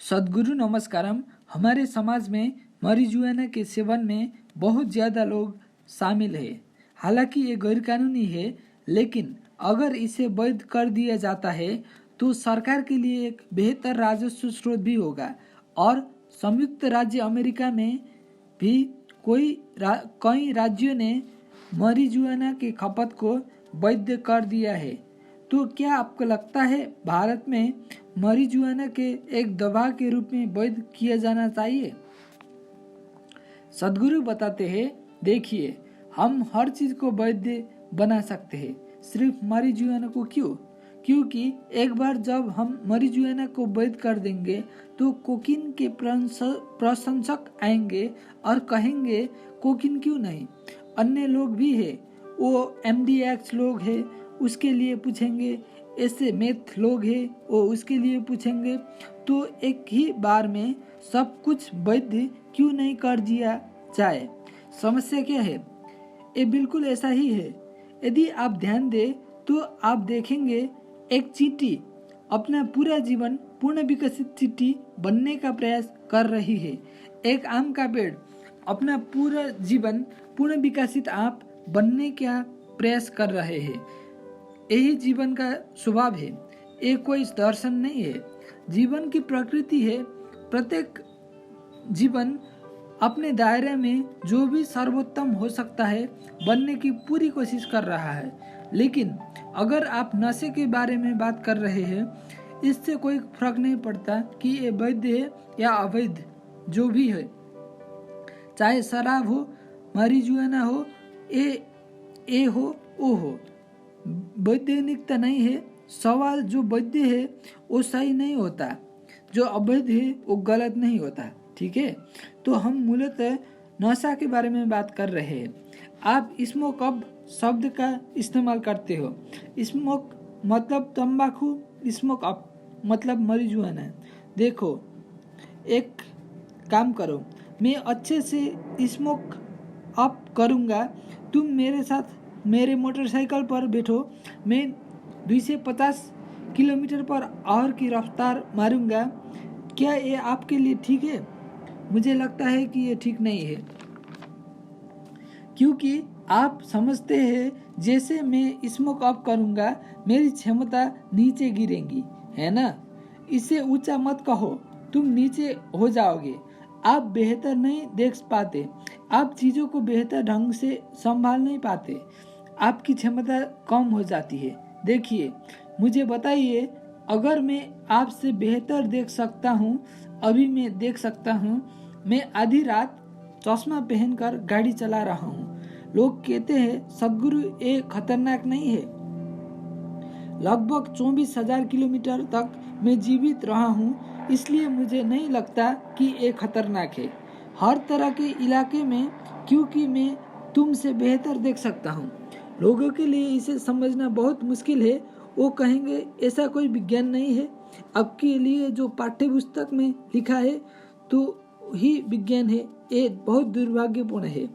सद्गुरु नमस्कारम। हमारे समाज में marijuana के सेवन में बहुत ज़्यादा लोग शामिल है। हालांकि ये गैरकानूनी है, लेकिन अगर इसे वैध कर दिया जाता है तो सरकार के लिए एक बेहतर राजस्व स्रोत भी होगा और संयुक्त राज्य अमेरिका में भी कई राज्यों ने marijuana के खपत को वैध कर दिया है। तो क्या आपको लगता है भारत में marijuana के एक दवा के रूप में वैध किया जाना चाहिए? सद्गुरु बताते हैं, देखिए, हम हर चीज को वैध बना सकते हैं, सिर्फ marijuana को क्यों? क्योंकि एक बार जब हम marijuana को वैध कर देंगे तो कोकीन के प्रशंसक आएंगे और कहेंगे कोकीन क्यों नहीं। अन्य लोग भी है, वो MDX लोग हैं, उसके लिए पूछेंगे। ऐसे मेथ लोग हैं, वो उसके लिए पूछेंगे। तो एक ही बार में सब कुछ वैध क्यों नहीं कर दिया जाए? समस्या क्या है? ये बिल्कुल ऐसा ही है। यदि आप ध्यान दें तो आप देखेंगे एक चींटी अपना पूरा जीवन पूर्ण विकसित चींटी बनने का प्रयास कर रही है। एक आम का पेड़ अपना पूरा जीवन पूर्ण विकसित आम बनने का प्रयास कर रहे हैं। यही जीवन का स्वभाव है, ये कोई दर्शन नहीं है। जीवन की प्रकृति है। प्रत्येक जीवन अपने दायरे में जो भी सर्वोत्तम हो सकता है बनने की पूरी कोशिश कर रहा है। लेकिन अगर आप नशे के बारे में बात कर रहे हैं, इससे कोई फर्क नहीं पड़ता कि ये वैध है या अवैध, जो भी है, चाहे शराब हो, marijuana हो, ए हो, ओ हो, वैधानिकता नहीं है। सवाल जो वैध है वो सही नहीं होता, जो अवैध है वो गलत नहीं होता। ठीक है, तो हम मूलतः नशा के बारे में बात कर रहे हैं। आप स्मोक अप शब्द का इस्तेमाल करते हो। स्मोक मतलब तंबाकू, स्मोक अप मतलब marijuana। देखो, एक काम करो, मैं अच्छे से स्मोक अप करूँगा, तुम मेरे साथ मेरे मोटरसाइकिल पर बैठो, मैं 250 किलोमीटर पर आवर की रफ्तार मारूंगा। क्या ये आपके लिए ठीक है? मुझे लगता है कि ये ठीक नहीं है, क्योंकि आप समझते हैं जैसे मैं स्मोक अप करूंगा मेरी क्षमता नीचे गिरेगी, है ना? इसे ऊंचा मत कहो, तुम नीचे हो जाओगे। आप बेहतर नहीं देख पाते, आप चीज़ों को बेहतर ढंग से संभाल नहीं पाते, आपकी क्षमता कम हो जाती है। देखिए, मुझे बताइए, अगर मैं आपसे बेहतर देख सकता हूँ, अभी मैं देख सकता हूँ, मैं आधी रात चश्मा पहनकर गाड़ी चला रहा हूँ। लोग कहते हैं सद्गुरु ये खतरनाक नहीं है। लगभग 24,000 किलोमीटर तक मैं जीवित रहा हूँ, इसलिए मुझे नहीं लगता कि ये खतरनाक है। हर तरह के इलाके में, क्योंकि मैं तुमसे बेहतर देख सकता हूँ। लोगों के लिए इसे समझना बहुत मुश्किल है। वो कहेंगे ऐसा कोई विज्ञान नहीं है, आपके लिए जो पाठ्य पुस्तक में लिखा है तो ही विज्ञान है। ये बहुत दुर्भाग्यपूर्ण है।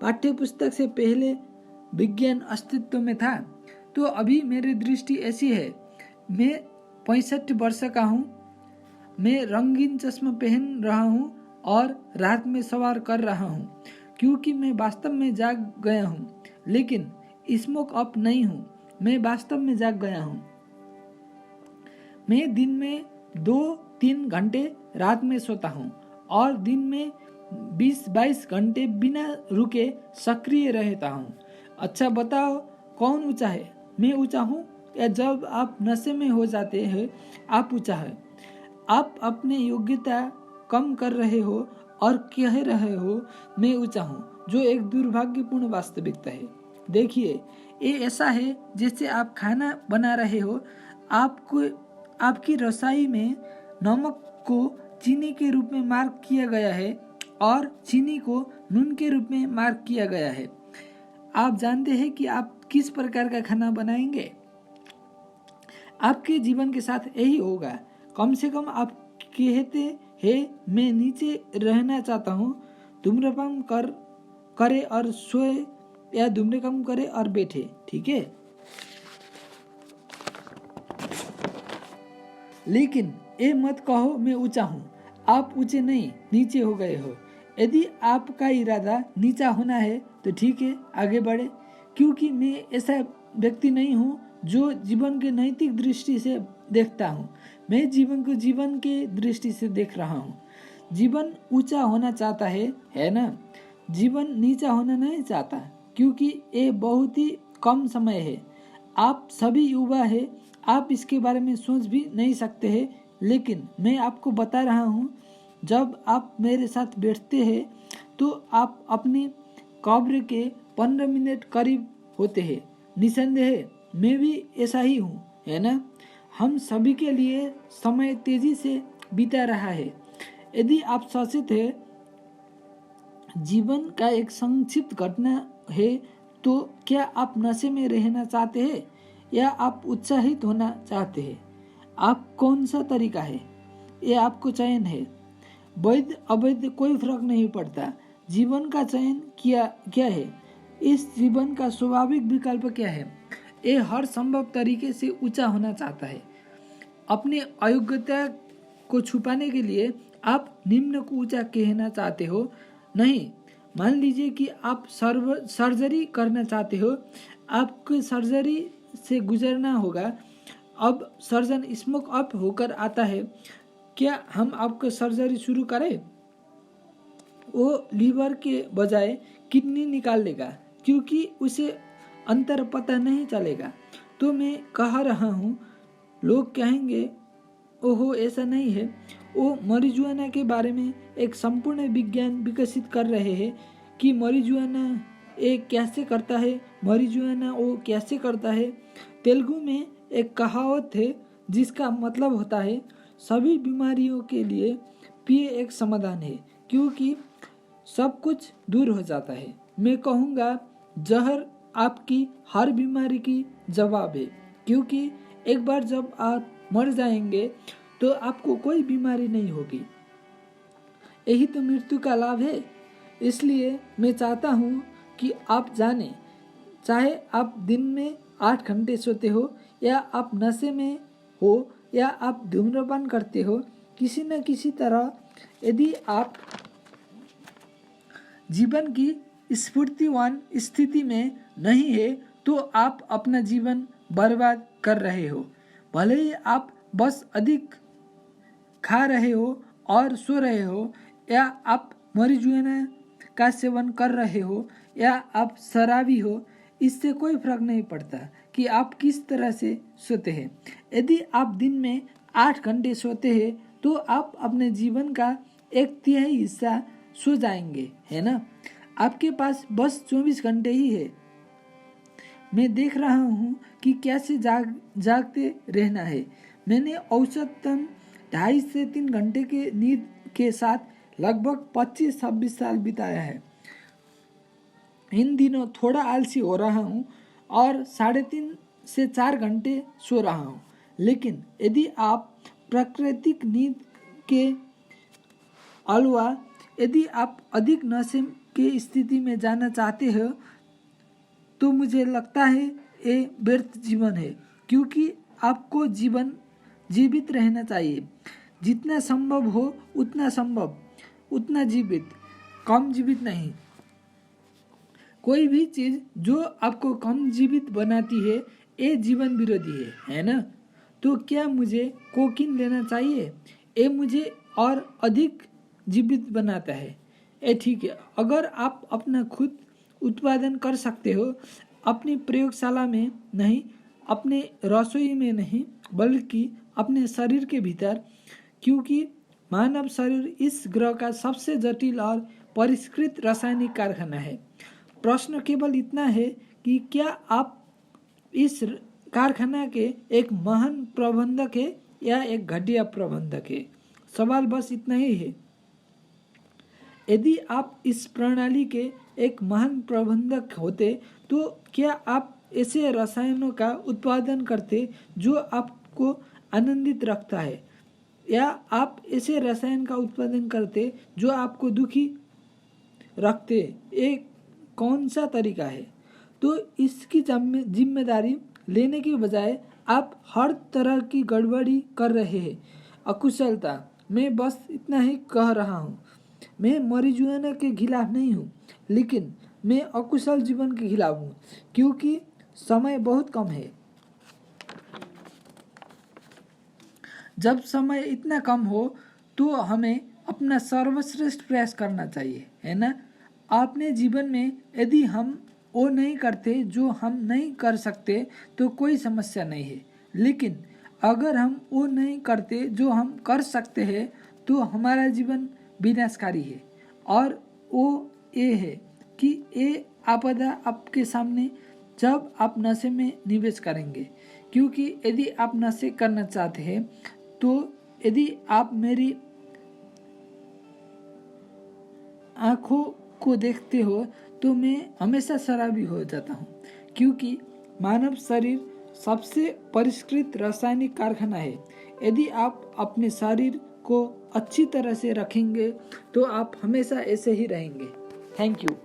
पाठ्य पुस्तक से पहले विज्ञान अस्तित्व में था। तो अभी मेरी दृष्टि ऐसी है, मैं 65 वर्ष का हूँ, मैं रंगीन चश्मा पहन रहा हूँ और रात में सवार कर रहा हूँ, क्योंकि मैं वास्तव में जाग गया हूँ। लेकिन स्मोक अप नहीं हूँ, मैं वास्तव में जाग गया हूँ। मैं दिन में 2-3 घंटे रात में सोता हूँ और दिन में 20-22 घंटे बिना रुके सक्रिय रहता हूँ। अच्छा बताओ, कौन ऊंचा है? मैं ऊंचा हूँ या जब आप नशे में हो जाते हैं आप ऊंचा है? आप अपने योग्यता कम कर रहे हो और कह रहे हो मैं ऊंचा हूँ, जो एक दुर्भाग्यपूर्ण वास्तविकता है। देखिए, ये ऐसा है जैसे आप खाना बना रहे हो, आपकी रसोई में नमक को चीनी के रूप में मार्क किया गया है और चीनी को नून के रूप में मार्क किया गया है। आप जानते हैं कि आप किस प्रकार का खाना बनाएंगे? आपके जीवन के साथ यही होगा। कम से कम आप कहते हैं मैं नीचे रहना चाहता हूँ, धूम्रपान करे और सोए या धूम्रपान करे और बैठे। ठीक है, लेकिन ये मत कहो मैं ऊंचा हूँ, आप ऊंचे नहीं नीचे हो गए हो। यदि आपका इरादा नीचा होना है तो ठीक है, आगे बढ़े, क्योंकि मैं ऐसा व्यक्ति नहीं हूँ जो जीवन के नैतिक दृष्टि से देखता हूँ। मैं जीवन को जीवन के दृष्टि से देख रहा हूँ। जीवन ऊंचा होना चाहता है ना? जीवन नीचा होना नहीं चाहता, क्योंकि ये बहुत ही कम समय है। आप सभी युवा है, आप इसके बारे में सोच भी नहीं सकते हैं, लेकिन मैं आपको बता रहा हूँ, जब आप मेरे साथ बैठते हैं तो आप अपनी कब्र के 15 मिनट करीब होते हैं। निसंदेह मैं भी ऐसा ही हूँ, है ना? हम सभी के लिए समय तेजी से बीता रहा है। यदि आप सचेत हैं, जीवन का एक संक्षिप्त घटना है, तो क्या आप नशे में रहना चाहते हैं या आप उत्साहित होना चाहते हैं? आप कौन सा तरीका है, ये आपको चयन है। वैध अवैध कोई फर्क नहीं पड़ता। जीवन का चयन क्या है? इस जीवन का स्वाभाविक विकल्प क्या है? ये हर संभव तरीके से ऊंचा होना चाहता है। अपनी अयोग्यता को छुपाने के लिए आप निम्न को ऊंचा कहना चाहते हो। नहीं, मान लीजिए कि आप सर्जरी करना चाहते हो, आपको सर्जरी से गुजरना होगा। अब सर्जन स्मोक अप होकर आता है, क्या हम आपको सर्जरी शुरू करें? वो लीवर के बजाय किडनी निकाल लेगा, क्योंकि उसे अंतर पता नहीं चलेगा। तो मैं कह रहा हूँ, लोग कहेंगे ओहो ऐसा नहीं है। वो marijuana के बारे में एक संपूर्ण विज्ञान विकसित कर रहे हैं कि marijuana ये कैसे करता है, marijuana वो कैसे करता है। तेलुगु में एक कहावत है जिसका मतलब होता है, सभी बीमारियों के लिए पिए एक समाधान है, क्योंकि सब कुछ दूर हो जाता है। मैं कहूँगा जहर आपकी हर बीमारी की जवाब है, क्योंकि एक बार जब आप मर जाएंगे तो आपको कोई बीमारी नहीं होगी। यही तो मृत्यु का लाभ है। इसलिए मैं चाहता हूँ कि आप जानें, चाहे आप दिन में 8 घंटे सोते हो या आप नशे में हो या आप धूम्रपान करते हो, किसी न किसी तरह यदि आप जीवन की स्फूर्तिवान स्थिति में नहीं है तो आप अपना जीवन बर्बाद कर रहे हो। भले ही आप बस अधिक खा रहे हो और सो रहे हो, या आप marijuana का सेवन कर रहे हो या आप शराबी हो, इससे कोई फर्क नहीं पड़ता कि आप किस तरह से सोते हैं। यदि आप दिन में 8 घंटे सोते हैं तो आप अपने जीवन का 1/3 हिस्सा सो जाएंगे, है ना? आपके पास बस 24 घंटे ही है। मैं देख रहा हूँ कि कैसे जागते रहना है। मैंने औसतन 2.5 से 3 घंटे के नींद के साथ लगभग 25-26 साल बिताया है। इन दिनों थोड़ा आलसी हो रहा हूँ और 3.5 से 4 घंटे सो रहा हूँ। लेकिन यदि आप प्राकृतिक नींद के अलावा यदि आप अधिक नशे की स्थिति में जाना चाहते हो तो मुझे लगता है ये व्यर्थ जीवन है, क्योंकि आपको जीवन जीवित रहना चाहिए। जितना संभव हो उतना जीवित, कम जीवित नहीं। कोई भी चीज़ जो आपको कम जीवित बनाती है ये जीवन विरोधी है ना? तो क्या मुझे कोकीन लेना चाहिए? ये मुझे और अधिक जीवित बनाता है। ये ठीक है, अगर आप अपना खुद उत्पादन कर सकते हो, अपनी प्रयोगशाला में नहीं, अपने रसोई में नहीं, बल्कि अपने शरीर के भीतर, क्योंकि मानव शरीर इस ग्रह का सबसे जटिल और परिष्कृत रासायनिक कारखाना है। प्रश्न केवल इतना है कि क्या आप इस कारखाना के एक महान प्रबंधक है या एक घटिया प्रबंधक है। सवाल बस इतना ही है। यदि आप इस प्रणाली के एक महान प्रबंधक होते तो क्या आप ऐसे रसायनों का उत्पादन करते जो आपको आनंदित रखता है, या आप ऐसे रसायन का उत्पादन करते जो आपको दुखी रखते? एक कौन सा तरीका है? तो इसकी जिम्मेदारी लेने के बजाय आप हर तरह की गड़बड़ी कर रहे हैं अकुशलता। मैं बस इतना ही कह रहा हूँ। मैं marijuana के खिलाफ नहीं हूँ, लेकिन मैं अकुशल जीवन के खिलाफ हूँ, क्योंकि समय बहुत कम है। जब समय इतना कम हो तो हमें अपना सर्वश्रेष्ठ प्रयास करना चाहिए, है ना। अपने जीवन में यदि हम वो नहीं करते जो हम नहीं कर सकते तो कोई समस्या नहीं है, लेकिन अगर हम वो नहीं करते जो हम कर सकते हैं तो हमारा जीवन विनाशकारी है। और वो ये है कि ये आपदा आपके सामने जब आप नशे में निवेश करेंगे, क्योंकि यदि आप नशे करना चाहते हैं तो यदि आप मेरी आँखों को देखते हो तो मैं हमेशा शराबी हो जाता हूँ, क्योंकि मानव शरीर सबसे परिष्कृत रासायनिक कारखाना है। यदि आप अपने शरीर को अच्छी तरह से रखेंगे तो आप हमेशा ऐसे ही रहेंगे। Thank you.